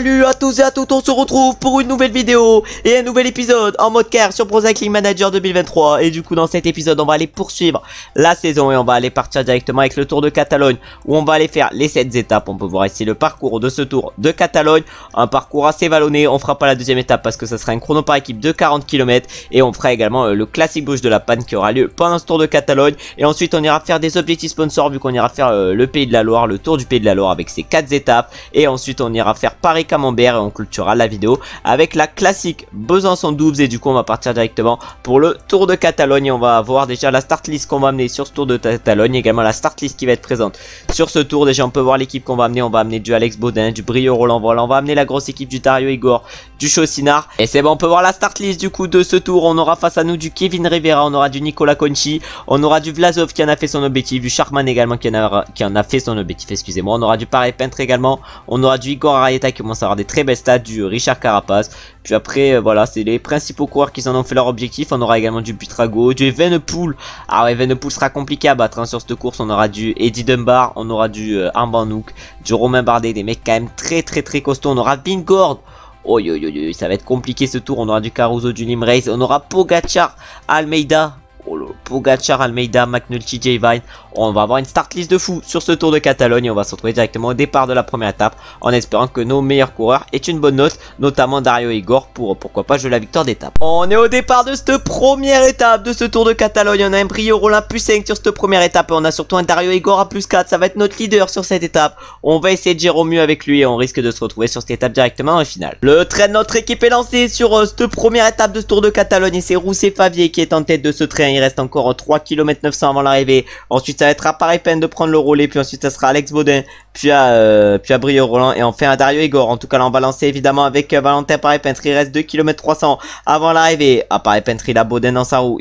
Salut à tous et à toutes, on se retrouve pour une nouvelle vidéo et un nouvel épisode en mode car sur Pro Cycling Manager 2023. Et du coup dans cet épisode on va aller poursuivre la saison et on va aller partir directement avec le Tour de Catalogne où on va aller faire les 7 étapes. On peut voir ici le parcours de ce Tour de Catalogne, un parcours assez vallonné. On fera pas la deuxième étape parce que ça sera un chrono par équipe de 40 km et on fera également le classique Bruges de la Panne qui aura lieu pendant ce Tour de Catalogne. Et ensuite on ira faire des objectifs sponsors vu qu'on ira faire le Pays de la Loire, le Tour du Pays de la Loire avec ses 4 étapes. Et ensuite on ira faire Paris-Camembert et on clôturera la vidéo avec la classique Besançon-Doubs. Et du coup on va partir directement pour le Tour de Catalogne et on va voir déjà la start list qu'on va amener sur ce Tour de Catalogne, également la start list qui va être présente sur ce tour. Déjà on peut voir l'équipe qu'on va amener, on va amener du Alex Baudin, du Brio Roland, voilà, on va amener la grosse équipe du Dario Igor, du Chaucinard. Et c'est bon, on peut voir la start list du coup de ce tour. On aura face à nous du Kevin Rivera, on aura du Nicolas Conchi, on aura du Vlasov qui en a fait son objectif, du Sharkman également qui en a fait son objectif, excusez-moi. On aura du Paris Peintre également, on aura du Igor Arieta qui commence à avoir des très belles stats, du Richard Carapaz. Puis après voilà, c'est les principaux coureurs qui en ont fait leur objectif. On aura également du Buitrago, du Evenepoel. Ah ouais, Evenepoel sera compliqué à battre hein, sur cette course. On aura du Eddie Dunbar, on aura du Armand Nouk, du Romain Bardet, des mecs quand même très costauds. On aura Vingord. Oh yo yo yo, ça va être compliqué ce tour. On aura du Caruso, du Limrace, on aura Pogacar, Almeida. Oh le Pogacar, Almeida, McNulty, J. Vine. On va avoir une start list de fou sur ce Tour de Catalogne et on va se retrouver directement au départ de la première étape en espérant que nos meilleurs coureurs aient une bonne note, notamment Dario Igor pour pourquoi pas jouer la victoire d'étape. On est au départ de cette première étape de ce Tour de Catalogne. On a un Brio Roland plus 5 sur cette première étape et on a surtout un Dario Igor à plus 4. Ça va être notre leader sur cette étape. On va essayer de gérer au mieux avec lui et on risque de se retrouver sur cette étape directement en finale. Le train de notre équipe est lancé sur cette première étape de ce Tour de Catalogne et c'est Rousset Favier qui est en tête de ce train. Il reste encore 3 km 900 avant l'arrivée. Ensuite ça va être à Paris Peine de prendre le relais, puis ensuite ça sera Alex Baudin, puis à Brio Roland et enfin à Dario Igor. En tout cas là on va lancer évidemment avec Valentin Paris Peintre. Il reste 2 km 300 avant l'arrivée. À Paris Peintre il a Baudin dans sa roue,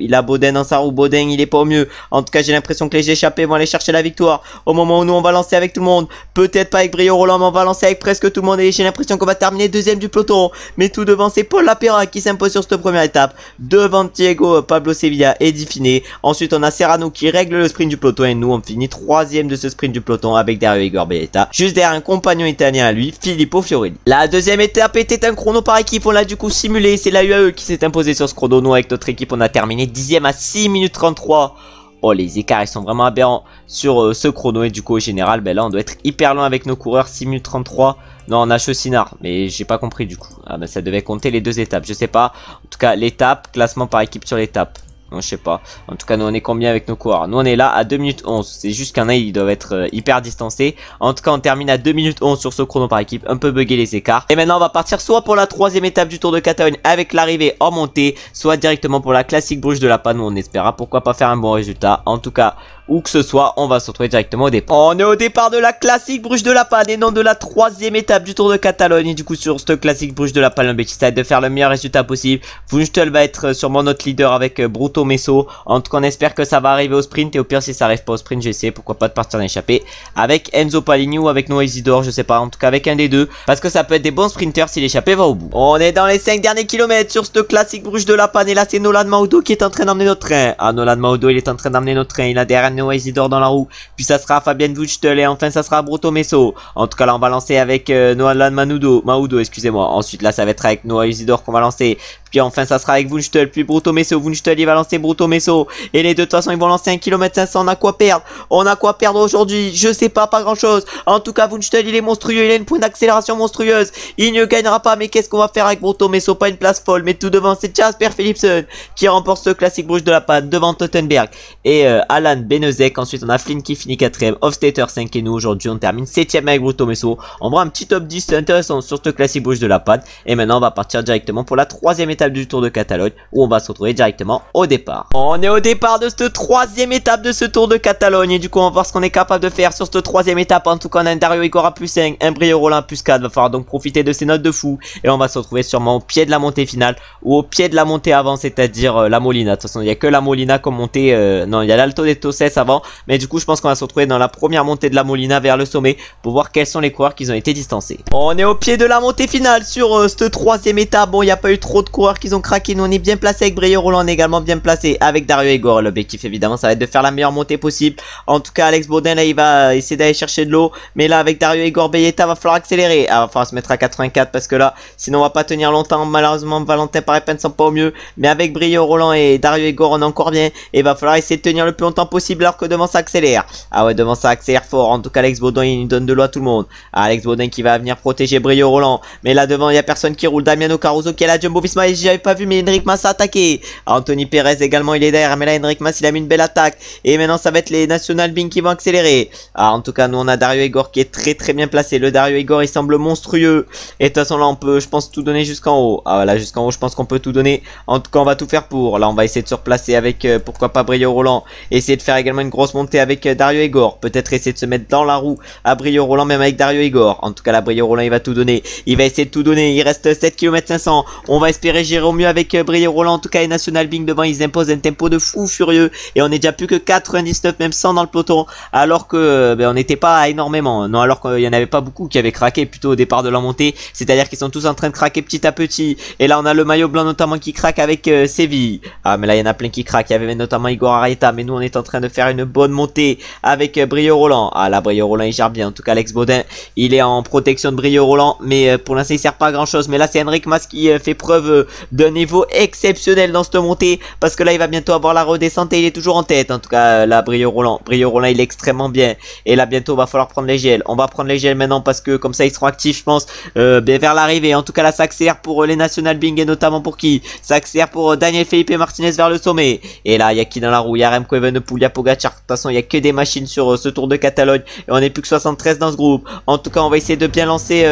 Baudin il est pas au mieux. En tout cas j'ai l'impression que les échappés vont aller chercher la victoire au moment où nous on va lancer avec tout le monde. Peut-être pas avec Brio Roland mais on va lancer avec presque tout le monde et j'ai l'impression qu'on va terminer deuxième du peloton. Mais tout devant c'est Paul Lapera qui s'impose sur cette première étape devant Diego Pablo Sevilla et Dauphiné. Ensuite on a Serrano qui règle le sprint du peloton et nous on finit troisième de ce sprint du peloton avec Dario Igor Belletta, juste derrière un compagnon italien à lui, Filippo Fiorelli. La deuxième étape était un chrono par équipe, on l'a du coup simulé, c'est la UAE qui s'est imposée sur ce chrono. Nous avec notre équipe on a terminé 10ème à 6 minutes 33. Oh les écarts ils sont vraiment aberrants sur ce chrono et du coup au général ben là on doit être hyper loin avec nos coureurs. 6 minutes 33. Non on a Chaucinard mais j'ai pas compris du coup. Ah ben ça devait compter les deux étapes, je sais pas. En tout cas l'étape, classement par équipe sur l'étape. Non, je sais pas. En tout cas, nous on est combien avec nos coureurs? Nous on est là à 2 minutes 11. C'est juste qu'un ils doivent être hyper distancés. En tout cas, on termine à 2 minutes 11 sur ce chrono par équipe. Un peu bugué les écarts. Et maintenant, on va partir soit pour la troisième étape du Tour de Catalogne avec l'arrivée en montée, soit directement pour la classique Bruges de la Panne où on espérera pourquoi pas faire un bon résultat. En tout cas, où que ce soit, on va se retrouver directement au départ. On est au départ de la classique Bruges de la Panne et non de la troisième étape du Tour de Catalogne. Et du coup, sur cette classique Bruges de la Panne, l'objectif c'est de faire le meilleur résultat possible. Wunstel va être sûrement notre leader avec Bruto Messo. En tout cas on espère que ça va arriver au sprint et au pire si ça arrive pas au sprint j'essaie pourquoi pas de partir en échappée avec Enzo Palini ou avec Noah Isidore, je sais pas, en tout cas avec un des deux parce que ça peut être des bons sprinters si l'échappée va au bout. On est dans les 5 derniers kilomètres sur cette classique Bruges de la Panne et là c'est Nolan Maudo qui est en train d'emmener notre train. Ah Nolan Maudo il est en train d'emmener notre train, il a derrière Noah Isidore dans la roue, puis ça sera Fabien Wunstel et enfin ça sera Bruto Messo. En tout cas là on va lancer avec Nolan Maudo excusez-moi. Ensuite là ça va être avec Noah Isidore qu'on va lancer. Puis enfin ça sera avec Wunstel, puis Bruto Messo. Wunstel il va lancer Bruto Messo. Et les deux de toute façon ils vont lancer 1 km 500. On a quoi perdre? On a quoi perdre aujourd'hui? Je sais pas, pas grand chose. En tout cas Wunstel il est monstrueux, il a une pointe d'accélération monstrueuse. Il ne gagnera pas mais qu'est-ce qu'on va faire avec Bruto Messo? Pas une place folle mais tout devant c'est Jasper Philipsen qui remporte ce classique Bruges de la Panne devant Tottenberg et Alan Benezek. Ensuite on a Flynn qui finit 4ème, Hofstetter 5 et nous aujourd'hui on termine 7ème avec Bruto Messo. On voit un petit top 10 intéressant sur ce classique Bruges de la Panne. Et maintenant on va partir directement pour la troisième étape du Tour de Catalogne où on va se retrouver directement au départ. On est au départ de cette troisième étape de ce Tour de Catalogne et du coup on va voir ce qu'on est capable de faire sur cette troisième étape. En tout cas on a un Dario Igor à plus 5, un Brio Roland plus 4, va falloir donc profiter de ces notes de fou et on va se retrouver sûrement au pied de la montée finale ou au pied de la montée avant, c'est-à-dire la Molina. De toute façon il n'y a que la Molina comme montée, non il y a l'Alto de Toses avant, mais du coup je pense qu'on va se retrouver dans la première montée de la Molina vers le sommet pour voir quels sont les coureurs qui ont été distancés. On est au pied de la montée finale sur cette troisième étape. Bon il n'y a pas eu trop de coureurs coureurs qui ont craqué. Nous on est bien placé avec Brio Roland, on est également bien placé avec Dario Igor. L'objectif évidemment ça va être de faire la meilleure montée possible. En tout cas Alex Baudin là il va essayer d'aller chercher de l'eau. Mais là avec Dario Igor Belletta va falloir accélérer. Ah, va falloir se mettre à 84 parce que là sinon on va pas tenir longtemps. Malheureusement Valentin Paré-Pen ne sont pas au mieux. Mais avec Brio Roland et Dario Igor on est encore bien. Et va falloir essayer de tenir le plus longtemps possible alors que devant ça accélère. Ah ouais devant ça accélère fort. En tout cas Alex Baudin il donne de l'eau à tout le monde. Ah, Alex Baudin qui va venir protéger Brio Roland. Mais là devant il y a personne qui roule. Damiano Caruso qui est là, Jumbo Visma et j'avais pas vu mais Enric Mas a attaqué. Anthony Perez également il est derrière mais là Enric Mas il a mis une belle attaque. Et maintenant ça va être les National Bing qui vont accélérer. Ah en tout cas nous on a Dario Igor qui est très bien placé. Le Dario Igor il semble monstrueux. Et de toute façon là on peut je pense tout donner jusqu'en haut. Ah voilà jusqu'en haut je pense qu'on peut tout donner. En tout cas on va tout faire pour. Là on va essayer de se replacer avec pourquoi pas Brio Roland. Essayer de faire également une grosse montée avec Dario Igor. Peut-être essayer de se mettre dans la roue à Brio Roland même avec Dario Igor. En tout cas là Brio Roland il va tout donner. Il va essayer de tout donner. Il reste 7 km 500. On va espérer gérer au mieux avec Brio Roland. En tout cas les National Bing devant ils imposent un tempo de fou furieux. Et on est déjà plus que 99 même 100 dans le peloton. Alors que on n'était pas énormément. Non alors qu'il n'y en avait pas beaucoup qui avaient craqué plutôt au départ de la montée. C'est-à-dire qu'ils sont tous en train de craquer petit à petit. Et là on a le maillot blanc notamment qui craque avec Séville. Ah mais là il y en a plein qui craquent. Il y avait notamment Igor Arrieta. Mais nous on est en train de faire une bonne montée avec Brio Roland. Ah là Brio Roland il gère bien. En tout cas Alex Baudin il est en protection de Brio Roland. Mais pour l'instant il sert pas à grand chose. Mais là c'est Enric Mas qui fait preuve d'un niveau exceptionnel dans cette montée. Parce que là il va bientôt avoir la redescente et il est toujours en tête. En tout cas là Brio Roland il est extrêmement bien. Et là bientôt va falloir prendre les gels. On va prendre les gels maintenant parce que comme ça ils seront actifs je pense bien vers l'arrivée. En tout cas là ça accélère pour les National Bing et notamment pour qui? Ça accélère pour Daniel Felipe Martinez vers le sommet. Et là il y a qui dans la roue? Il y a Remco Evenepoel, il y a Pogacar. De toute façon il y a que des machines sur ce Tour de Catalogne. Et on est plus que 73 dans ce groupe. En tout cas on va essayer de bien lancer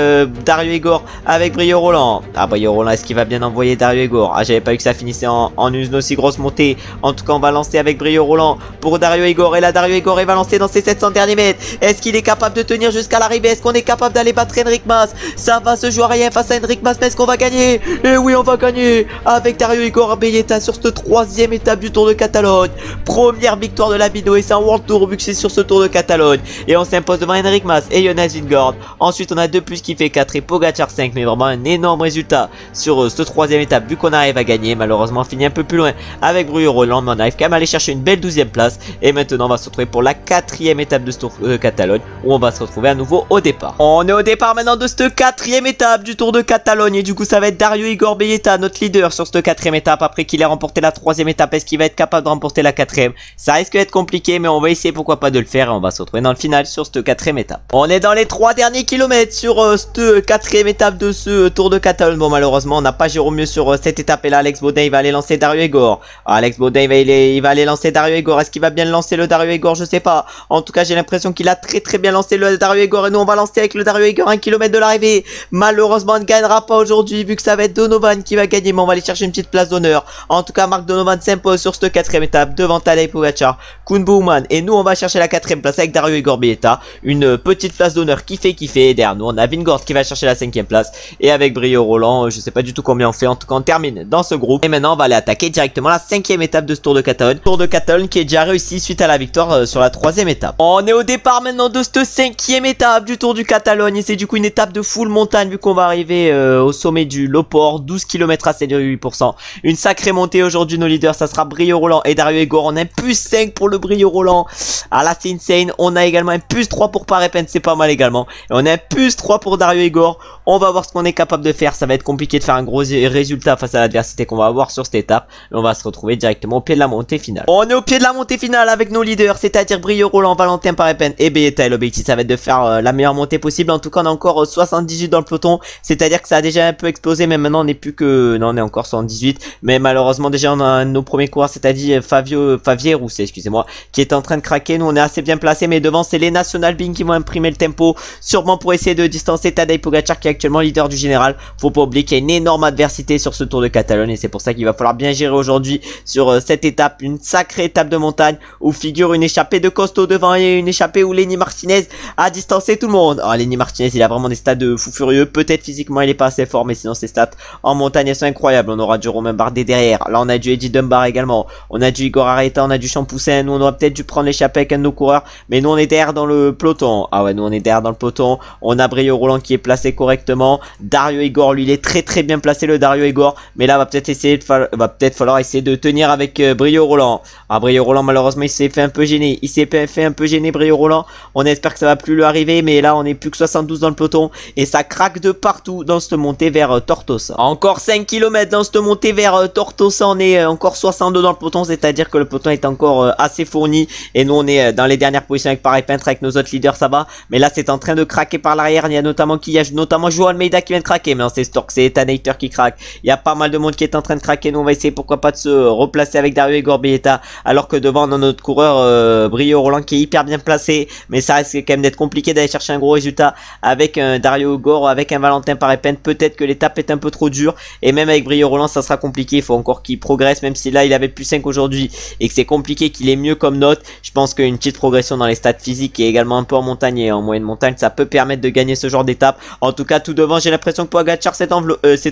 Dario Igor avec Brio Roland. Ah Brio Roland est-ce qu'il va bien envoyer Dario Igor? Ah j'avais pas vu que ça finissait en une aussi grosse montée. En tout cas on va lancer avec Brio Roland pour Dario Igor. Et là Dario Igor il va lancer dans ses 700 derniers mètres. Est-ce qu'il est capable de tenir jusqu'à l'arrivée? Est-ce qu'on est capable d'aller battre Enric Mas? Ça va se jouer à rien face à Enric Mas. Mais est-ce qu'on va gagner? Et oui on va gagner avec Dario Igor Belletta sur cette 3e étape du Tour de Catalogne. Première victoire de la vidéo et c'est un World Tour vu que c'est sur ce Tour de Catalogne. Et on s'impose devant Enric Mas et Jonas Vingegaard. Ensuite on a 2 plus qui fait 4 et Pogacar 5. Mais vraiment un énorme résultat sur cette 3e étape vu qu'on arrive à gagner. Malheureusement on finit un peu plus loin avec Brio Roland. Mais on arrive quand même à aller chercher une belle 12e place. Et maintenant on va se retrouver pour la 4e étape de ce Tour de Catalogne où on va se retrouver à nouveau au départ. On est au départ maintenant de cette 4e étape du Tour de Catalogne. Et du coup ça va être Dario Igor Belletta notre leader sur cette 4e étape après qu'il ait remporté la 3e étape. Est-ce qu'il va être capable de remporter la 4e? Ça risque d'être compliqué mais on va essayer pourquoi pas de le faire. Et on va se retrouver dans le final sur cette 4e étape. On est dans les 3 derniers kilomètres sur cette 4e étape de ce Tour de Catalogne. Bon malheureusement on n'a pas Jérôme mieux sur cette étape. Et là Alex Baudin il va aller lancer Dario Igor. Alex Baudin il va aller lancer Dario Igor. Est-ce qu'il va bien le lancer le Dario Igor? Je sais pas. En tout cas j'ai l'impression qu'il a très bien lancé le Dario Igor. Et nous on va lancer avec le Dario Igor 1 km de l'arrivée. Malheureusement on ne gagnera pas aujourd'hui vu que ça va être Donovan qui va gagner. Mais on va aller chercher une petite place d'honneur. En tout cas Marc Donovan s'impose sur cette 4e étape devant Tadej Pogacar, Koen Bouwman. Et nous on va chercher la 4e place avec Dario Igor Belletta. Une petite place d'honneur qui fait kiffer. Et derrière nous on a Vingegaard qui va chercher la 5e place. Et avec Brio Roland je sais pas du tout combien on fait. En tout cas on termine dans ce groupe. Et maintenant on va aller attaquer directement la 5e étape de ce Tour de Catalogne. Tour de Catalogne qui est déjà réussi suite à la victoire sur la 3e étape. On est au départ maintenant de cette 5e étape du Tour du Catalogne. Et c'est du coup une étape de full montagne vu qu'on va arriver au sommet du Loport. 12 km à 7,8%. Une sacrée montée aujourd'hui. Nos leaders ça sera Brio Roland et Dario Igor. On a un plus 5 pour le Brio Roland. Ah là c'est insane. On a également un plus 3 pour Paré-Pen. C'est pas mal également. Et on a un plus 3 pour Dario Igor. On va voir ce qu'on est capable de faire. Ça va être compliqué de faire un gros résultat face à l'adversité qu'on va avoir sur cette étape. Mais on va se retrouver directement au pied de la montée finale. On est au pied de la montée finale avec nos leaders. C'est-à-dire Brio Roland, Valentin Paré-Pen et Belletta. Et l'objectif ça va être de faire la meilleure montée possible. En tout cas on a encore 78 dans le peloton. C'est-à-dire que ça a déjà un peu explosé. Mais maintenant on n'est plus que... Non on est encore 78. Mais malheureusement déjà on a un de nos premiers coureurs. C'est-à-dire Favier Rousset, excusez-moi, qui est en train de craquer. Nous on est assez bien placé. Mais devant c'est les National Bing qui vont imprimer le tempo. Sûrement pour essayer de distancer Tadej Pogacar qui est actuellement leader du général. Faut pas oublier qu'il y a une énorme adversité sur ce Tour de Catalogne. Et c'est pour ça qu'il va falloir bien gérer aujourd'hui sur cette étape. Une sacrée étape de montagne où figure une échappée de costaud devant et une échappée où Lenny Martinez a distancé tout le monde. Oh, Lenny Martinez il a vraiment des stats de fou furieux. Peut-être physiquement il est pas assez fort mais sinon ses stats en montagne elles sont incroyables. On aura du Romain Bardet derrière. Là on a du Eddie Dunbar également. On a du Igor Arrieta, on a du Champoussin. Nous on aurait peut-être dû prendre l'échappée avec un de nos coureurs. Mais nous on est derrière dans le peloton. Ah ouais nous on est derrière dans le peloton. On a Brio Roland qui est placé correctement. Dario Igor lui il est très bien placé le Dario Igor. Mais là, va peut-être falloir essayer de tenir avec Brio Roland. Ah, Brio Roland, malheureusement, il s'est fait un peu gêner. Il s'est fait un peu gêner, Brio Roland. On espère que ça va plus lui arriver. Mais là, on est plus que 72 dans le peloton. Et ça craque de partout dans cette montée vers Tortosa. Encore 5 km dans cette montée vers Tortosa. On est encore 62 dans le peloton. C'est-à-dire que le peloton est encore assez fourni. Et nous, on est dans les dernières positions avec Paris Peintre. Avec nos autres leaders, ça va. Mais là, c'est en train de craquer par l'arrière. Il y a notamment Joao Almeida qui vient de craquer. Mais non, c'est Stork, c'est Ethan Hayter qui craque. Il y a pas mal de monde qui est en train de craquer. Nous, on va essayer pourquoi pas de se replacer avec Dario Igor Belletta. Alors que devant, on a notre coureur Brio Roland qui est hyper bien placé. Mais ça risque quand même d'être compliqué d'aller chercher un gros résultat avec un Dario Igor, avec un Valentin Paré-Penn. Peut-être que l'étape est un peu trop dure. Et même avec Brio Roland, ça sera compliqué. Il faut encore qu'il progresse. Même si là, il avait plus 5 aujourd'hui et que c'est compliqué qu'il est mieux comme note. Je pense qu'une petite progression dans les stats physiques et également un peu en montagne et en moyenne montagne, ça peut permettre de gagner ce genre d'étape. En tout cas, tout devant, j'ai l'impression que Pogacar s'est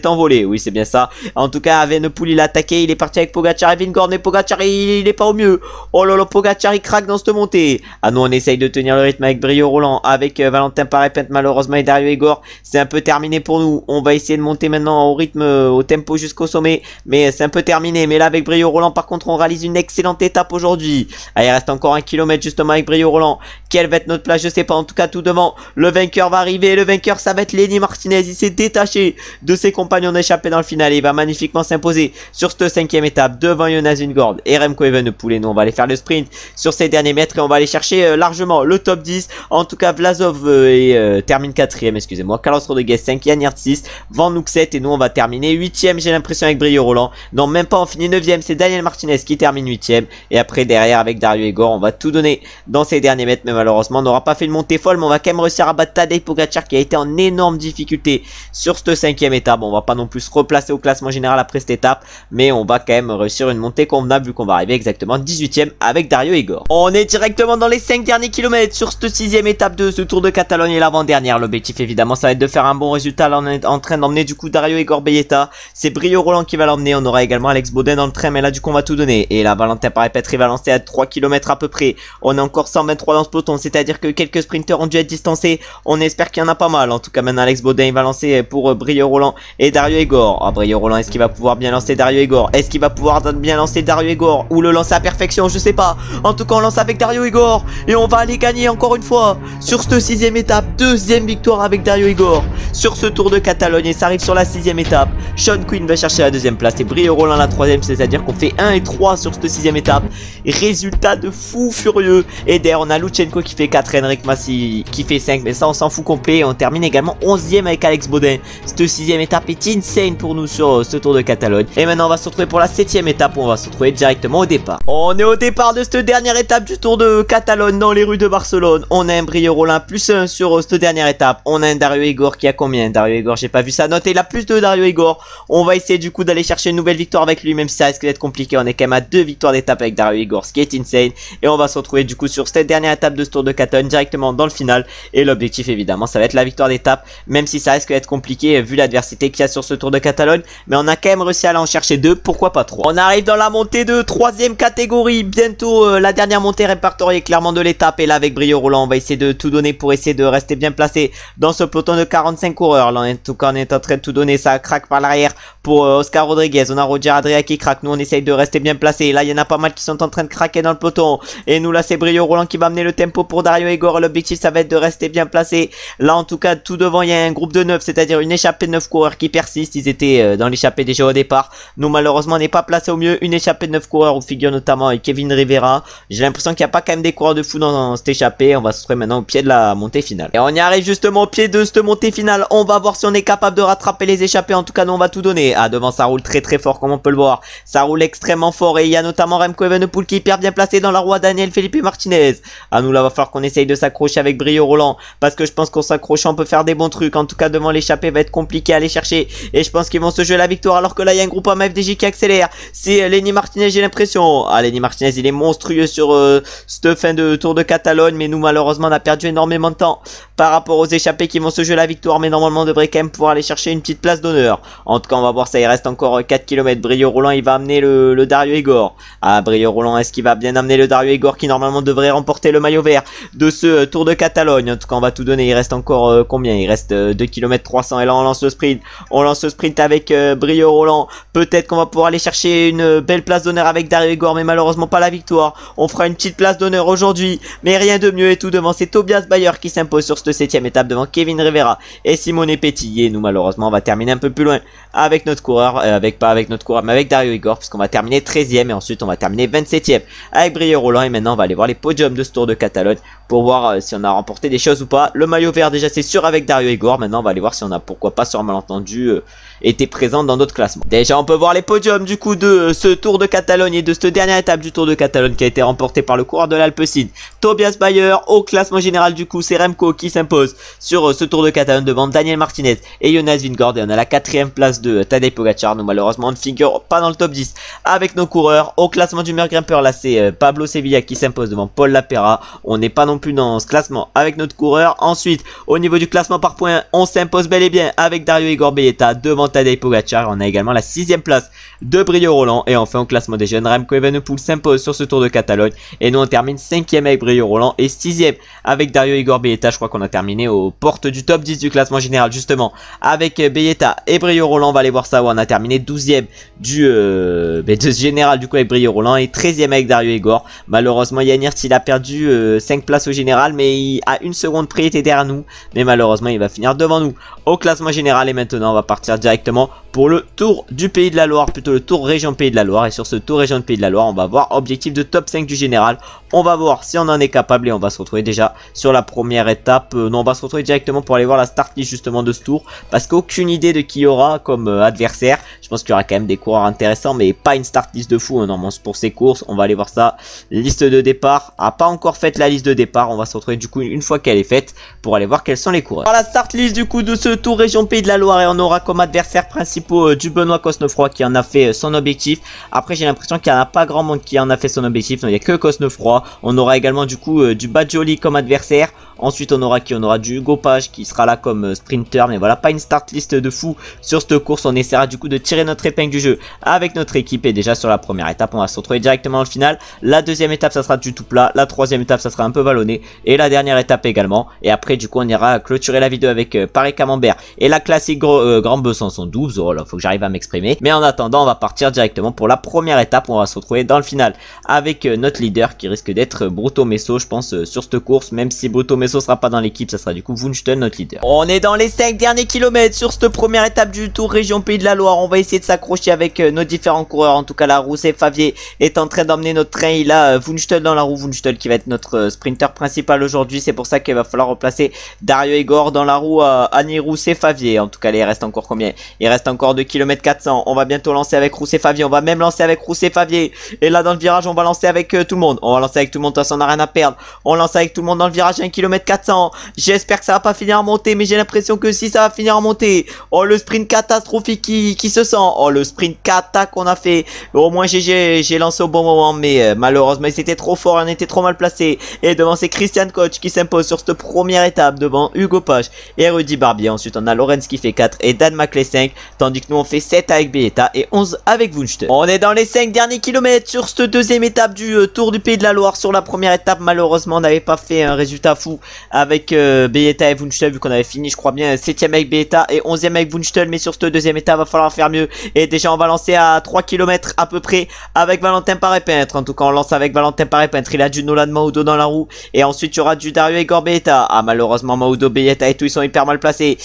envolé. Oui, c'est bien ça. En tout cas, Evenepoel, il a attaqué. Il est parti avec Pogacar et Vingegaard. Mais Pogacar, il est pas au mieux. Oh là là, Pogacar, il craque dans cette montée. Ah non, on essaye de tenir le rythme avec Brio Roland, avec Valentin Paré-Penn, malheureusement, et Dario Igor. C'est un peu terminé pour nous. On va essayer de monter maintenant au rythme, au tempo jusqu'au sommet. Mais c'est un peu terminé. Mais là, avec Brio Roland, par contre, on réalise une excellente étape aujourd'hui. Ah, il reste encore 1 km justement avec Brio Roland. Quelle va être notre place, je sais pas. En tout cas, tout devant, le vainqueur va arriver. Le vainqueur, ça va être Lenny Martinez. Il s'est détaché de ses compagnons d'échappée dans le final. Il va magnifiquement s'imposer sur cette 5e étape devant Jonas Vingegaard et Remco Evenepoel. Et nous, on va aller faire le sprint sur ces derniers mètres et on va aller chercher largement le top 10. En tout cas, Vlasov termine 4e, excusez-moi. Carlos Rodriguez 5, Jan Hirt 6, Van Hoek 7 et nous, on va terminer 8e, j'ai l'impression, avec Brio Roland. Non, même pas, on finit 9e. C'est Daniel Martinez qui termine 8e. Et après, derrière, avec Dario Igor, on va tout donner dans ces derniers mètres. Mais malheureusement, on n'aura pas fait une montée folle, mais on va quand même réussir à battre Tadej Pogacar qui a été en énorme difficulté sur cette 5e étape. On va pas non plus se replacer au classement général après cette étape, mais on va quand même réussir une montée convenable vu qu'on va arriver exactement 18e avec Dario Igor. On est directement dans les 5 derniers kilomètres sur cette 6e étape de ce Tour de Catalogne et l'avant-dernière. L'objectif évidemment, ça va être de faire un bon résultat. Là, on est en train d'emmener du coup Dario Igor Belletta. C'est Brio Roland qui va l'emmener. On aura également Alex Baudin dans le train, mais là du coup on va tout donner. Et là, Valentin Paré-Penn va lancer à 3 km à peu près. On est encore 123 dans ce peloton, c'est-à-dire que quelques sprinteurs ont dû être distancés. On espère qu'il y en a pas mal. En tout cas, maintenant Alex Baudin il va lancer pour Brio Roland et Dario Igor. Ah, Brio Roland, est-ce qu'il va pouvoir bien lancer Dario Igor? Est-ce qu'il va pouvoir bien lancer Dario Igor ou le lancer à perfection? Je sais pas. En tout cas, on lance avec Dario Igor et on va aller gagner encore une fois sur cette 6e étape. 2e victoire avec Dario Igor sur ce Tour de Catalogne et ça arrive sur la 6e étape. Sean Quinn va chercher la 2e place et Brio Roland la 3e, c'est-à-dire qu'on fait 1 et 3 sur cette 6e étape. Résultat de fou furieux. Et derrière, on a Lutsenko qui fait 4, Henrik Massi qui fait 5, mais ça on s'en fout complet. Et on termine également 11e avec Alex Baudin. Cette 6e étape est insane pour nous sur ce Tour de Catalogne. Et maintenant on va se retrouver pour la 7e étape où on va se retrouver directement au départ. On est au départ de cette dernière étape du Tour de Catalogne dans les rues de Barcelone. On a un Brio Roland plus 1 sur cette dernière étape. On a un Dario Igor qui a combien? Dario Igor, j'ai pas vu sa note, et il a plus de Dario Igor. On va essayer du coup d'aller chercher une nouvelle victoire avec lui, même si ça risque d'être compliqué. On est quand même à 2 victoires d'étape avec Dario Igor, ce qui est insane. Et on va se retrouver du coup sur cette dernière étape de ce Tour de Catalogne directement dans le final. Et l'objectif évidemment, ça va être la victoire d'étape, même si ça risque d'être compliqué vu l'adversité qu'il y a sur ce Tour de Catalogne. Mais on a quand même réussi à aller en chercher 2, pourquoi pas 3. On arrive dans la montée de 3e catégorie. Bientôt la dernière montée répertoriée clairement de l'étape. Et là avec Brio Roland, on va essayer de tout donner pour essayer de rester bien placé dans ce peloton de 45 coureurs. Là en tout cas, on est en train de tout donner. Ça craque par l'arrière pour Oscar Rodriguez. On a Roger Adria qui craque. Nous on essaye de rester bien placé. Là il y en a pas mal qui sont en train de craquer dans le peloton. Et nous là c'est Brio Roland qui va amener le tempo pour Dario Igor. L'objectif ça va être de rester bien placé. Là en tout cas tout devant il y a un groupe de 9, c'est-à-dire une échappée de 9 coureurs qui persistent. Ils étaient dans l'échappée déjà au départ. Nous malheureusement on n'est pas placé au mieux. Une échappée de 9 coureurs où figure notamment Kevin Rivera. J'ai l'impression qu'il n'y a pas quand même des coureurs de fou dans cette échappée. On va se retrouver maintenant au pied de la montée finale. Et on y arrive justement au pied de cette montée finale. On va voir si on est capable de rattraper les échappées. En tout cas nous on va tout donner. Ah devant ça roule très très fort comme on peut le voir. Ça roule extrêmement fort et il y a notamment Remco Evenepoel qui est hyper bien placé dans la roue Daniel Felipe Martinez. Ah nous là va falloir qu'on essaye de s'accrocher avec Brio Roland parce que je pense qu'en s'accrochant on peut faire des bons trucs. En tout cas devant l'échappée va être compliqué à aller chercher et je pense qu'ils vont se jouer la victoire alors que là il y a un groupe FDJ qui accélère. C'est Lenny Martinez, j'ai l'impression. Ah Lenny Martinez il est monstrueux sur cette fin de Tour de Catalogne, mais nous malheureusement on a perdu énormément de temps par rapport aux échappés qui vont se jouer la victoire, mais normalement on devrait quand même pouvoir aller chercher une petite place d'honneur. En tout cas on va voir ça, il reste encore 4 km. Brio Roland il va amener le Dario Igor. Ah Brio Roland, est-ce qu'il va bien amener le Dario Igor qui normalement devrait remporter le maillot vert de ce Tour de Catalogne? En tout cas on va tout donner, il reste encore combien? Il reste 2 km 300 et là on lance le sprint. On lance le sprint avec Brio Roland. Peut-être qu'on va pouvoir aller chercher une belle place d'honneur avec Dario Igor, mais malheureusement pas la victoire. On fera une petite place d'honneur aujourd'hui, mais rien de mieux. Et tout devant, c'est Tobias Bayer qui s'impose sur cette 7ème étape devant Kevin Rivera et Simone Petit. Et nous malheureusement on va terminer un peu plus loin avec notre coureur, pas avec notre coureur mais avec Dario Igor, puisqu'on va terminer 13ème et ensuite on va terminer 27ème avec Brio Roland. Et maintenant on va aller voir les podiums de ce Tour de Catalogne pour voir si on a remporté des choses ou pas. Le maillot vert déjà c'est sûr avec Dario Igor. Maintenant on va aller voir si on a pourquoi pas sur un malentendu été présent dans d'autres classements. Déjà on peut voir les podiums du coup de ce Tour de Catalogne et de cette dernière étape du Tour de Catalogne qui a été remportée par le coureur de l'Alpecin, Tobias Bayer. Au classement général du coup c'est Remco qui s'impose sur ce Tour de Catalogne devant Daniel Martinez et Jonas Vingegaard. Et on a la 4ème place de Tadej Pogacar. Nous malheureusement on ne figure pas dans le top 10 avec nos coureurs. Au classement du meilleur grimpeur là c'est Pablo Sevilla qui s'impose devant Paul Lapera. On n'est pas non plus dans ce classement avec notre coureur. Ensuite au niveau du classement par points on s'impose bel et bien avec Dario Igor Belletta devant Tadej Pogacar. On a également la 6ème place de Brio Roland. Et enfin au classement des jeunes Remco Evenepoel s'impose sur ce Tour de Catalogne. Et nous on termine 5ème avec Brio Roland et 6ème avec Dario Igor Belletta. Je crois qu'on a terminé aux portes du top 10 du classement général justement avec Belletta et Brio Roland. On va aller voir ça où on a terminé 12ème de général du coup avec Brio Roland et 13ème avec Dario Igor. Malheureusement Jan Hirt il a perdu 5 places au général, mais il a une seconde près, il était derrière nous, mais malheureusement il va finir devant nous au classement général. Et maintenant on va partir directement pour le Tour du Pays de la Loire, plutôt le Tour Région Pays de la Loire. Et sur ce Tour Région Pays de la Loire on va voir objectif de top 5 du général. On va voir si on en est capable et on va se retrouver déjà sur la première étape. Non, on va se retrouver directement pour aller voir la start list justement de ce tour, parce qu'aucune idée de qui y aura comme adversaire. Je pense qu'il y aura quand même des coureurs intéressants, mais pas une start list de fou normalement pour ces courses. On va aller voir ça. Liste de départ, pas encore faite la liste de départ. On va se retrouver du coup une fois qu'elle est faite pour aller voir quels sont les coureurs. La start list du coup de ce Tour Région Pays de la Loire, et on aura comme adversaires principaux du Benoît Cosnefroy qui en a fait son objectif. Après j'ai l'impression qu'il n'y en a pas grand monde qui en a fait son objectif, il n'y a que Cosnefroy. On aura également du coup du Badjoli comme adversaire. Ensuite on aura qui? On aura du Hugo Page qui sera là comme sprinter, mais voilà, pas une start list de fou sur cette course. On essaiera du coup de tirer notre épingle du jeu avec notre équipe. Et déjà sur la première étape on va se retrouver directement dans le final. La deuxième étape ça sera du tout plat, la troisième étape ça sera un peu vallonné, et la dernière étape également. Et après du coup on ira clôturer la vidéo avec Paris Camembert et la classique Grand Besançon 12. Oh là, faut que j'arrive à m'exprimer. Mais en attendant on va partir directement pour la première étape où on va se retrouver dans le final avec notre leader qui risque d'être Bruto Messo je pense sur cette course. Même si Bruto Messo sera pas dans l'équipe, ça sera du coup Wunsten notre leader. On est dans les 5 derniers kilomètres sur cette première étape du Tour Région Pays de la Loire. On va essayer de s'accrocher avec nos différents coureurs. En tout cas la roue c'est Favier est en train d'emmener notre train. Il a Wunsten dans la roue, Wunsten qui va être notre sprinter principal aujourd'hui. C'est pour ça qu'il va falloir replacer Dario Igor dans la roue Annie Rousset Favier. En tout cas il reste encore combien? Il reste encore 2 km 400. On va bientôt lancer avec Rousset Favier. On va même lancer avec Rousset Favier. Et là dans le virage on va lancer avec tout le monde. On va lancer avec tout le monde, de toute façon on n'a rien à perdre. On lance avec tout le monde dans le virage 1 km 400. J'espère que ça va pas finir en montée, mais j'ai l'impression que si ça va finir en montée. Oh le sprint catastrophique qui se sent. Oh le sprint cata qu'on a fait. Au moins j'ai lancé au bon moment, mais malheureusement c'était trop fort, on était trop mal placé. Et devant c'est Christian Koch qui s'impose sur cette première étape devant Hugo Page et Rudy Barbier. Ensuite on a Lorenz qui fait 4 et Dan Maclay 5, tandis que nous on fait 7 avec Belletta et 11 avec Wunsten. On est dans les 5 derniers kilomètres sur cette deuxième étape du Tour du Pays de la Loire. Sur la première étape malheureusement on n'avait pas fait un résultat fou avec Belletta et Wunsten, vu qu'on avait fini je crois bien 7ème avec Belletta et 11ème avec Wunsten. Mais sur cette deuxième étape va falloir faire mieux. Et déjà on va lancer à 3 km à peu près avec Valentin Paré-Peintre. En tout cas on lance avec Valentin Paré-Peintre. Il a du Nolan Mahoudo dans la roue. Et ensuite il y aura du Dario Igor Belletta. Malheureusement Mahoudo, Belletta et tout ils sont hyper mal placés.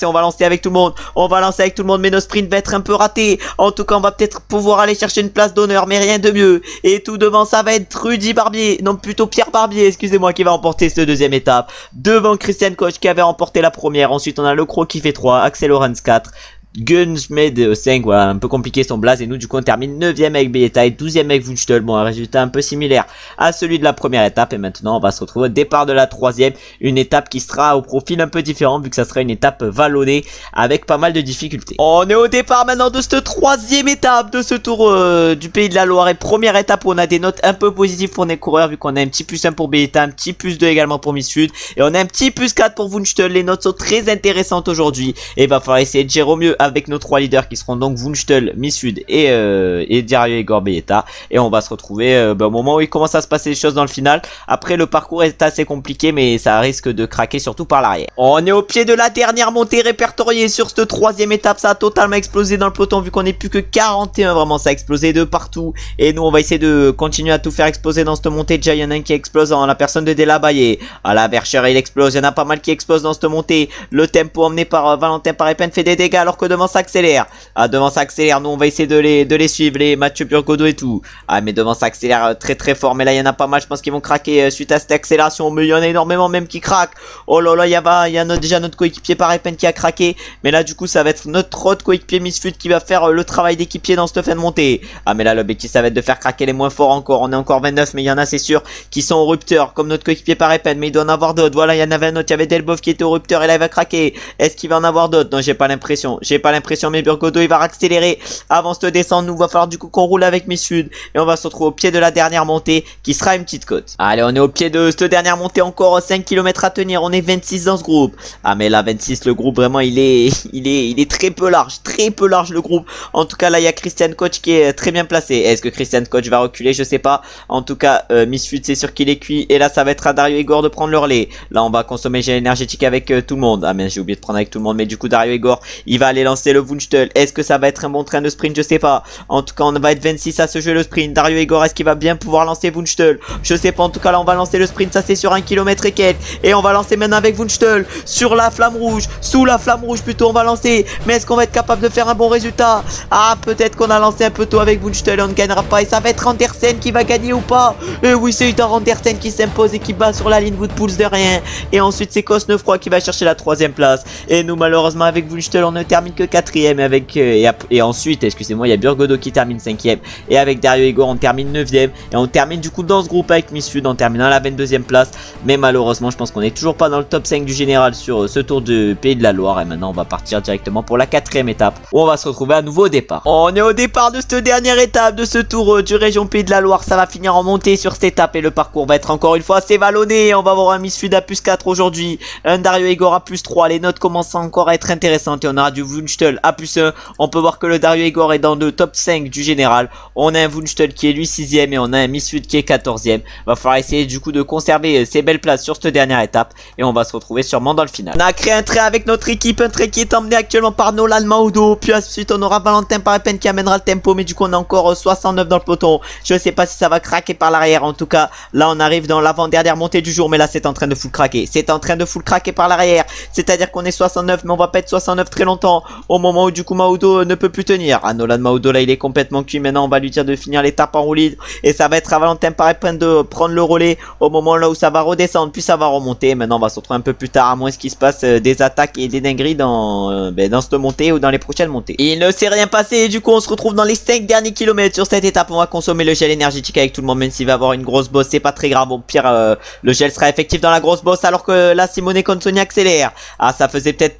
On va lancer avec tout le monde. Mais nos sprints va être un peu ratés. En tout cas on va peut-être pouvoir aller chercher une place d'honneur, mais rien de mieux. Et tout devant ça va être Rudy Barbier, non plutôt Pierre Barbier excusez-moi, qui va remporter cette deuxième étape devant Christian Koch qui avait remporté la première. Ensuite on a Le Croc qui fait 3, Axel Lorenz 4, Gunsmed 5, voilà, un peu compliqué son blaze. Et nous du coup on termine 9ème avec Belletta et 12ème avec Wunsten. Bon, un résultat un peu similaire à celui de la première étape. Et maintenant on va se retrouver au départ de la troisième, une étape qui sera au profil un peu différent, vu que ça sera une étape vallonnée avec pas mal de difficultés. On est au départ maintenant de cette troisième étape de ce Tour du Pays de la Loire. Et première étape où on a des notes un peu positives pour les coureurs, vu qu'on a un petit plus 1 pour Belletta, un petit plus 2 également pour Miss Sud, et on a un petit plus 4 pour Wunsten. Les notes sont très intéressantes aujourd'hui et il va falloir essayer de gérer au mieux avec nos 3 leaders qui seront donc Wunschtel, Mifsud et Dario Igor Belletta. Et on va se retrouver au moment où il commence à se passer des choses dans le final. Après le parcours est assez compliqué, mais ça risque de craquer surtout par l'arrière. On est au pied de la dernière montée répertoriée sur cette 3e étape. Ça a totalement explosé dans le peloton vu qu'on n'est plus que 41. Vraiment ça a explosé de partout. Et nous on va essayer de continuer à tout faire exploser dans cette montée. Déjà il y en a un qui explose en la personne de Delabaye. À la Bercher il explose. Il y en a pas mal qui explosent dans cette montée. Le tempo emmené par Valentin Parepin fait des dégâts alors que devant ça accélère. Ah devant ça accélère. Nous on va essayer de les suivre. Les Mathieu Burgodeau et tout. Ah mais devant ça accélère très très fort. Mais là il y en a pas mal. Je pense qu'ils vont craquer suite à cette accélération. Mais il y en a énormément même qui craquent. Oh là là il y a déjà notre coéquipier Parepin qui a craqué. Mais là du coup ça va être notre autre coéquipier Misfut qui va faire le travail d'équipier dans cette fin de montée. Ah mais là l'objectif ça va être de faire craquer les moins forts encore. On est encore 29 mais il y en a c'est sûr qui sont au rupteur comme notre coéquipier Parepin. Mais il doit en avoir d'autres. Voilà il y en avait un autre. Il y avait Delbov qui était au rupteur et là il va craquer. Est-ce qu'il va en avoir d'autres? Non j'ai pas l'impression. J'ai pas l'impression mais Burgodeau il va accélérer avant cette descente. Nous va falloir du coup qu'on roule avec Misfut. Et on va se retrouver au pied de la dernière montée qui sera une petite côte. Allez on est au pied de cette dernière montée. Encore 5 km à tenir. On est 26 dans ce groupe. Ah mais là 26 le groupe vraiment il est très peu large le groupe. En tout cas là il y a Christian Koch qui est très bien placé. Est-ce que Christian Koch va reculer? Je sais pas. En tout cas Misfut c'est sûr qu'il est cuit. Et là ça va être à Dario Igor de prendre le relais. Là on va consommer gel énergétique avec tout le monde. Ah mais j'ai oublié de prendre avec tout le monde. Mais du coup Dario Igor il va aller lancer le Wunschtel. Est-ce que ça va être un bon train de sprint? Je sais pas. En tout cas on va être 26 à ce jeu le sprint. Dario Igor est-ce qu'il va bien pouvoir lancer Wunschtel? Je sais pas. En tout cas là on va lancer le sprint. Ça c'est sur 1 km et quelques. Et on va lancer maintenant avec Wunschtel sur la flamme rouge. Sous la flamme rouge plutôt on va lancer. Mais est-ce qu'on va être capable de faire un bon résultat? Ah peut-être qu'on a lancé un peu tôt avec Wunschtel et on ne gagnera pas. Et ça va être Andersen qui va gagner ou pas? Et oui c'est Uthar Andersen qui s'impose et qui bat sur la ligne Woodpools de rien. Et ensuite c'est Cosnefroy qui va chercher la 3e place. Et nous malheureusement avec Wunschtel on ne termine que 4e. Et ensuite excusez-moi il y a Burgodeau qui termine 5e. Et avec Dario Igor on termine 9e. Et on termine du coup dans ce groupe avec Misfud en terminant à la 22e place. Mais malheureusement je pense qu'on est toujours pas dans le top 5 du général sur ce tour de Pays de la Loire. Et maintenant on va partir directement pour la 4e étape où on va se retrouver à nouveau au départ. On est au départ de cette dernière étape de ce tour du région Pays de la Loire. Ça va finir en montée sur cette étape et le parcours va être encore une fois assez vallonné. On va avoir un Misfud à plus 4 aujourd'hui, un Dario Igor à plus 3. Les notes commencent encore à être intéressantes et on aura du Wunschtel à plus 1. On peut voir que le Dario Igor est dans le top 5 du général. On a un Wunschtel qui est lui 6e et on a un Misfud qui est 14e. Va falloir essayer du coup de conserver ses belles places sur cette dernière étape et on va se retrouver sûrement dans le final. On a créé un trait avec notre équipe, un trait qui est emmené actuellement par Nolan Maudo. Puis ensuite on aura Valentin Parepin qui amènera le tempo, mais du coup on a encore 69 dans le peloton. Je sais pas si ça va craquer par l'arrière. En tout cas là on arrive dans l'avant-dernière montée du jour, mais là c'est en train de full craquer. C'est en train de full craquer par l'arrière. C'est à dire qu'on est 69 mais on va pas être 69 très longtemps au moment où du coup Maudo ne peut plus tenir. Ah Nolan Maudo là il est complètement cuit. Maintenant on va lui dire de finir l'étape en roue libre et ça va être à Valentin Parepin de prendre le relais au moment là où ça va redescendre puis ça va remonter. Maintenant on va se retrouver un peu plus tard à moins qu'il se passe des attaques et des dingueries dans cette montée ou dans les prochaines montées. Il ne s'est rien passé et du coup on se retrouve dans les 5 derniers kilomètres sur cette étape. On va consommer le gel énergétique avec tout le monde, même s'il va avoir une grosse bosse c'est pas très grave. Au pire le gel sera effectif dans la grosse bosse alors que là Simone Consoni accélère. Ah ça faisait peut-être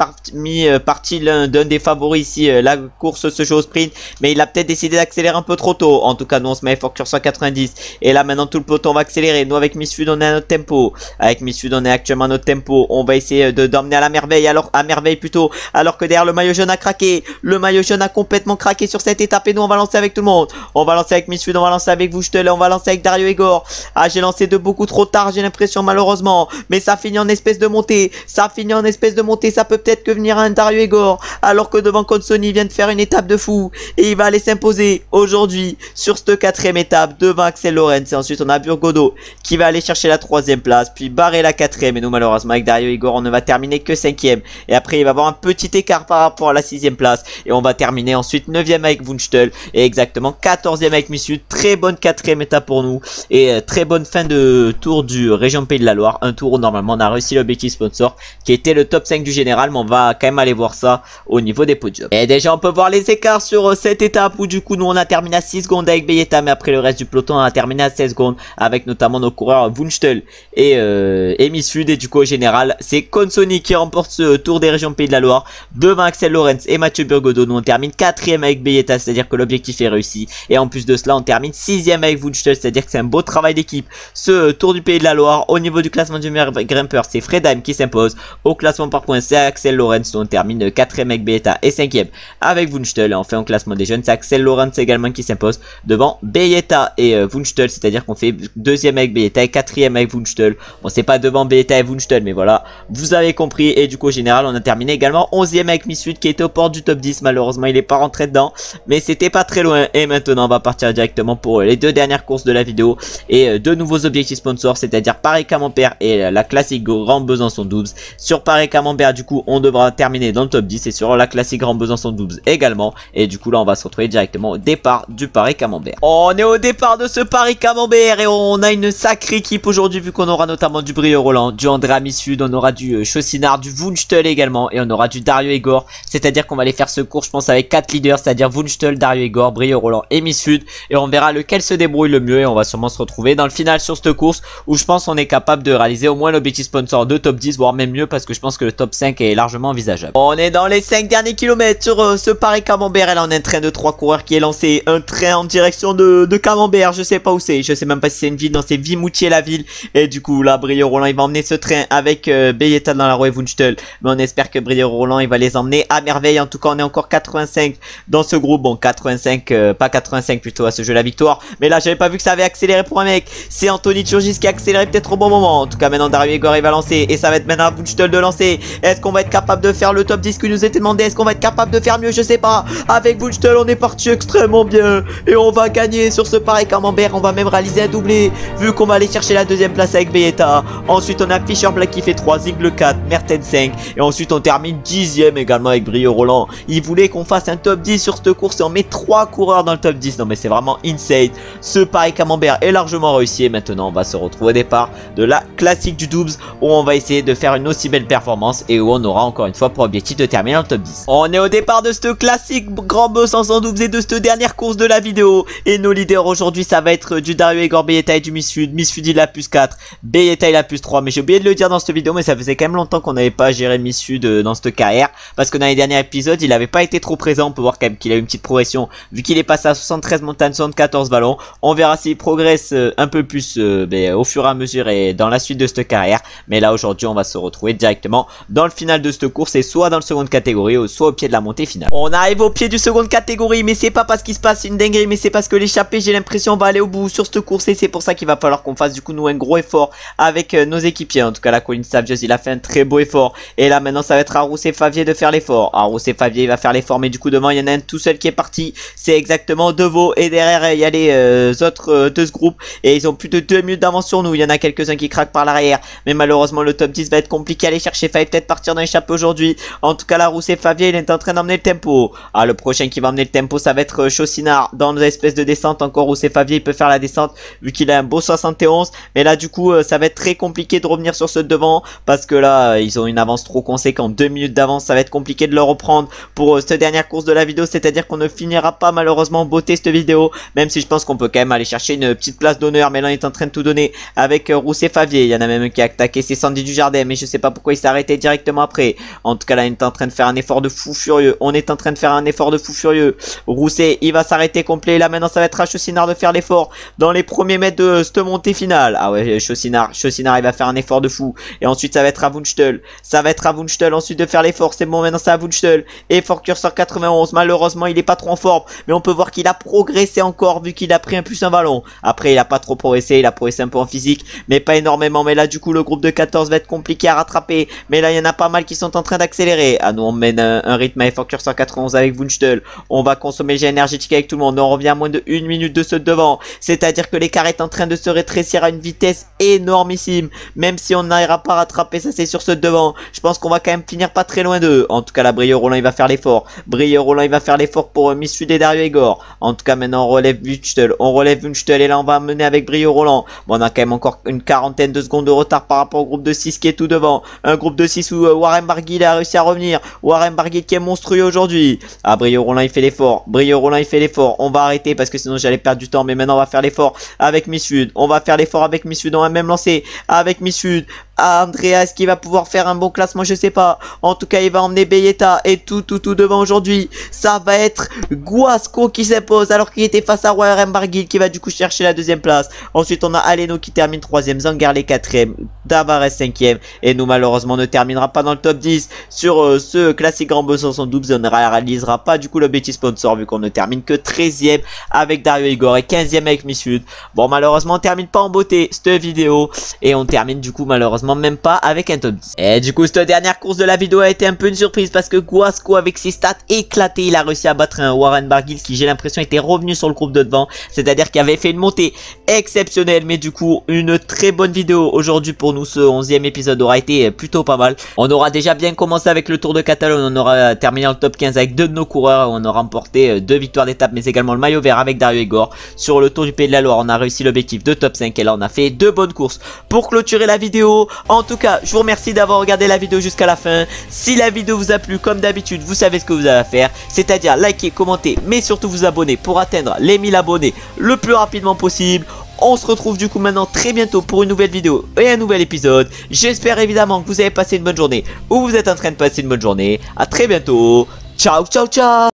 partie d'un des favoris ici. La course se joue au sprint mais il a peut-être décidé d'accélérer un peu trop tôt. En tout cas nous on se met fort sur 190 et là maintenant tout le peloton va accélérer. Nous avec Misfud on est à notre tempo. Avec Misfud on est actuellement à notre tempo. On va essayer d'emmener à la merveille alors que derrière le maillot jaune a craqué. Le maillot jaune a complètement craqué sur cette étape et nous on va lancer avec tout le monde. On va lancer avec Misfud, on va lancer avec Wunschtel, on va lancer avec Dario Igor. Ah j'ai lancé de beaucoup trop tard j'ai l'impression malheureusement. Mais ça finit en espèce de montée. Ça peut peut-être que venir un Dario Igor alors que devant Consoni vient de faire une étape de fou. Et il va aller s'imposer aujourd'hui sur cette 4e étape devant Axel Lorenz. Et ensuite on a Burgodeau qui va aller chercher la 3e place. Puis barrer la 4e. Et nous malheureusement avec Dario Igor on ne va terminer que 5e. Et après il va avoir un petit écart par rapport à la 6e place. Et on va terminer ensuite 9e avec Wunschtel. Et exactement 14e avec Misfud. Très bonne 4e étape pour nous. Et très bonne fin de tour du région Pays de la Loire. Un tour où normalement on a réussi l'objectif sponsor qui était le top 5 du général. Mais on va quand même aller voir ça au niveau des podiums. Et déjà on peut voir les écarts sur cette étape où du coup nous on a terminé à 6 secondes avec Belletta. Mais après le reste du peloton on a terminé à 16 secondes. Avec notamment nos coureurs Wunschtel et Misfud. Et du coup au général c'est Consoni qui remporte ce tour des régions Pays de la Loire devant Axel Lorenz et Mathieu Burgodeau. Nous on termine 4e avec Belletta, c'est à dire que l'objectif est réussi. Et en plus de cela on termine 6e avec Wunschtel, c'est à dire que c'est un beau travail d'équipe ce tour du Pays de la Loire. Au niveau du classement du meilleur grimpeur c'est Fredheim qui s'impose. Au classement par points c'est Axel Lorenz. Nous on termine 4e avec Beyeta est 5ème avec Wunschtel. Et enfin, au classement des jeunes, c'est Axel Lorenz également qui s'impose devant Beyeta et Wunschtel. C'est-à-dire qu'on fait 2ème avec Beyeta et 4ème avec Wunschtel. Bon, c'est pas devant Beyeta et Wunschtel, mais voilà, vous avez compris. Et du coup, au général, on a terminé également 11ème avec Misfud qui était aux portes du top 10. Malheureusement, il est pas rentré dedans, mais c'était pas très loin. Et maintenant, on va partir directement pour les 2 dernières courses de la vidéo et 2 nouveaux objectifs sponsors, c'est-à-dire Paris-Camembert et la classique Grand Besançon Doubs. Sur Paris-Camembert, du coup, on devra terminer dans le top 10 et sur la classique Grand Besançon Doubs également. Et du coup, là, on va se retrouver directement au départ du Paris-Camembert. On est au départ de ce Paris-Camembert et on a une sacrée équipe aujourd'hui, vu qu'on aura notamment du Brieux Roland, du Andrea Misfud, on aura du Chaucinard, du Wunschtel également, et on aura du Dario Igor. C'est-à-dire qu'on va aller faire ce cours, je pense, avec 4 leaders, c'est-à-dire Wunschtel, Dario Igor, Brieux Roland et Misfud. Et on verra lequel se débrouille le mieux et on va sûrement se retrouver dans le final sur cette course où je pense on est capable de réaliser au moins l'objectif sponsor de top 10, voire même mieux, parce que je pense que le top 5 est largement envisageable. On est dans les 5 derniers kilomètres sur ce Paris-Camembert et là on a un train de 3 coureurs qui est lancé, un train en direction de Camembert, je sais pas où c'est, je sais même pas si c'est une ville, non c'est Vimoutier la ville. Et du coup là Brieux Roland il va emmener ce train avec Beyeta dans la roue et Wunschtel, mais on espère que Brieux Roland il va les emmener à merveille. En tout cas on est encore 85 dans ce groupe, bon 85 pas 85 plutôt à ce jeu la victoire, mais là j'avais pas vu que ça avait accéléré pour un mec. C'est Anthony Turgis qui a accéléré peut-être au bon moment. En tout cas maintenant Dario Igor il va lancer et ça va être maintenant à Wunschtel de lancer. Est-ce qu'on va être capable de faire le top 10 qui nous était demandé? Est-ce qu'on va être capable de faire mieux? Je sais pas. Avec Wunschtel on est parti extrêmement bien et on va gagner sur ce Paris-Camembert. On va même réaliser un doublé vu qu'on va aller chercher la 2ème place avec Beyeta. Ensuite on a Fischer Black qui fait 3, Zigle 4, Mertens 5 et ensuite on termine 10ème également avec Brieux Roland. Il voulait qu'on fasse un top 10 sur cette course et on met 3 coureurs dans le top 10. Non mais c'est vraiment insane. Ce Paris-Camembert est largement réussi et maintenant on va se retrouver au départ de la classique du Doubs où on va essayer de faire une aussi belle performance et où on aura encore une fois pour objectif de terminer dans le top 10. On est au départ de ce classique Grand Besançon Doubs et de cette dernière course de la vidéo et nos leaders aujourd'hui ça va être du Dario Igor, Beyeta et du Misfud. Misfud il a plus 4, Beyeta il a plus 3, mais j'ai oublié de le dire dans cette vidéo, mais ça faisait quand même longtemps qu'on n'avait pas géré Misfud dans cette carrière parce que dans les derniers épisodes il avait pas été trop présent. On peut voir quand même qu'il a eu une petite progression vu qu'il est passé à 73 montagnes, 74 vallons. On verra s'il progresse un peu plus au fur et à mesure et dans la suite de cette carrière, mais là aujourd'hui on va se retrouver directement dans le final de cette course et soit dans le seconde catégorie ou soit au pied de la montée finale. On arrive au pied du seconde catégorie, mais c'est pas parce qu'il se passe une dinguerie, mais c'est parce que l'échappée j'ai l'impression va aller au bout sur cette course et c'est pour ça qu'il va falloir qu'on fasse du coup nous un gros effort avec nos équipiers. En tout cas la Colline Savieuse il a fait un très beau effort et là maintenant ça va être à Rousset Favier de faire l'effort. À Rousset Favier il va faire l'effort, mais du coup devant il y en a un tout seul qui est parti, c'est exactement Deveau et derrière il y a les autres de ce groupe et ils ont plus de 2 minutes d'avance sur nous. Il y en a quelques-uns qui craquent par l'arrière, mais malheureusement le top 10 va être compliqué à aller chercher. Faille peut-être partir dans l'échappée aujourd'hui. En tout cas la Rousset Favier il est en train d'emmener le tempo. Ah le prochain qui va emmener le tempo ça va être Chaucinard dans l'espèce de descente. Encore Rousset Favier il peut faire la descente vu qu'il a un beau 71, mais là du coup ça va être très compliqué de revenir sur ceux de devant parce que là ils ont une avance trop conséquente, 2 minutes d'avance, ça va être compliqué de le reprendre pour cette dernière course de la vidéo, c'est à dire qu'on ne finira pas malheureusement en beauté cette vidéo, même si je pense qu'on peut quand même aller chercher une petite place d'honneur. Mais là il est en train de tout donner avec Rousset Favier. Il y en a même qui a attaqué, c'est Sandy Dujardin, mais je sais pas pourquoi il s'est arrêté directement après. En tout cas là il est en train de faire un effort de fou furieux, on est en train de faire un effort de fou furieux. Rousset il va s'arrêter complet, là maintenant ça va être à Chaucinard de faire l'effort dans les premiers mètres de cette montée finale. Ah ouais Chaucinard il va faire un effort de fou et ensuite ça va être à Wunschtel, ensuite de faire l'effort. C'est bon maintenant c'est à Wunschtel, effort curseur 91, malheureusement il est pas trop en forme, mais on peut voir qu'il a progressé encore vu qu'il a pris un plus un ballon. Après il a pas trop progressé, il a progressé un peu en physique mais pas énormément, mais là du coup le groupe de 14 va être compliqué à rattraper, mais là il y en a pas mal qui sont en train d'accélérer. Ah nous on mène un rythme à effort curseur 91 avec Wunschtel, on va consommer le jet énergétique avec tout le monde, on revient à moins de 1 minute de ceux de devant, c'est à dire que l'écart est en train de se rétrécir à une vitesse énormissime, même si on n'arrivera pas à rattraper ça c'est sur ceux de devant. Je pense qu'on va quand même finir pas très loin d'eux. En tout cas la Brieux Roland il va faire l'effort, pour Misfud et Dario Igor. En tout cas maintenant on relève Wunschtel et là on va mener avec Brieux Roland. Bon on a quand même encore une quarantaine de secondes de retard par rapport au groupe de 6 qui est tout devant, un groupe de 6 où Warren Barguil a réussi à revenir, Warren Barguil qui est monstrueux aujourd'hui. Ah Brieux Roland il fait l'effort, on va arrêter parce que sinon j'allais perdre du temps, mais maintenant on va faire l'effort avec Misfud, on va même lancer avec Misfud, Andreas qui va pouvoir faire un bon classement, je sais pas. En tout cas, il va emmener Beyeta et tout devant aujourd'hui. Ça va être Guasco qui s'impose alors qu'il était face à Roy Rembarguil qui va du coup chercher la deuxième place. Ensuite, on a Aleno qui termine 3ème, Zangarle 4ème, Tavares 5ème. Et nous, malheureusement, ne terminera pas dans le top 10 sur ce classique Grand Boss en double. On ne réalisera pas du coup l'objectif sponsor vu qu'on ne termine que 13ème avec Dario Igor et 15ème avec Miss Sud. Bon, malheureusement, on termine pas en beauté cette vidéo. Et on termine du coup, malheureusement, même pas avec un top 10. Et du coup, cette dernière course de la vidéo a été un peu une surprise parce que Guasco, avec ses stats éclatées, il a réussi à battre un Warren Barguil qui, j'ai l'impression, était revenu sur le groupe de devant. C'est-à-dire qu'il avait fait une montée exceptionnelle. Mais du coup, une très bonne vidéo aujourd'hui pour nous. Ce 11e épisode aura été plutôt pas mal. On aura déjà bien commencé avec le Tour de Catalogne. On aura terminé en top 15 avec 2 de nos coureurs. On aura remporté 2 victoires d'étape, mais également le maillot vert avec Dario Igor. Sur le Tour du Pays de la Loire, on a réussi l'objectif de top 5. Et là, on a fait 2 bonnes courses pour clôturer la vidéo. En tout cas, je vous remercie d'avoir regardé la vidéo jusqu'à la fin. Si la vidéo vous a plu, comme d'habitude, vous savez ce que vous avez à faire. C'est-à-dire liker, commenter, mais surtout vous abonner pour atteindre les 1000 abonnés le plus rapidement possible. On se retrouve du coup maintenant très bientôt pour une nouvelle vidéo et un nouvel épisode. J'espère évidemment que vous avez passé une bonne journée ou vous êtes en train de passer une bonne journée. À très bientôt. Ciao, ciao, ciao.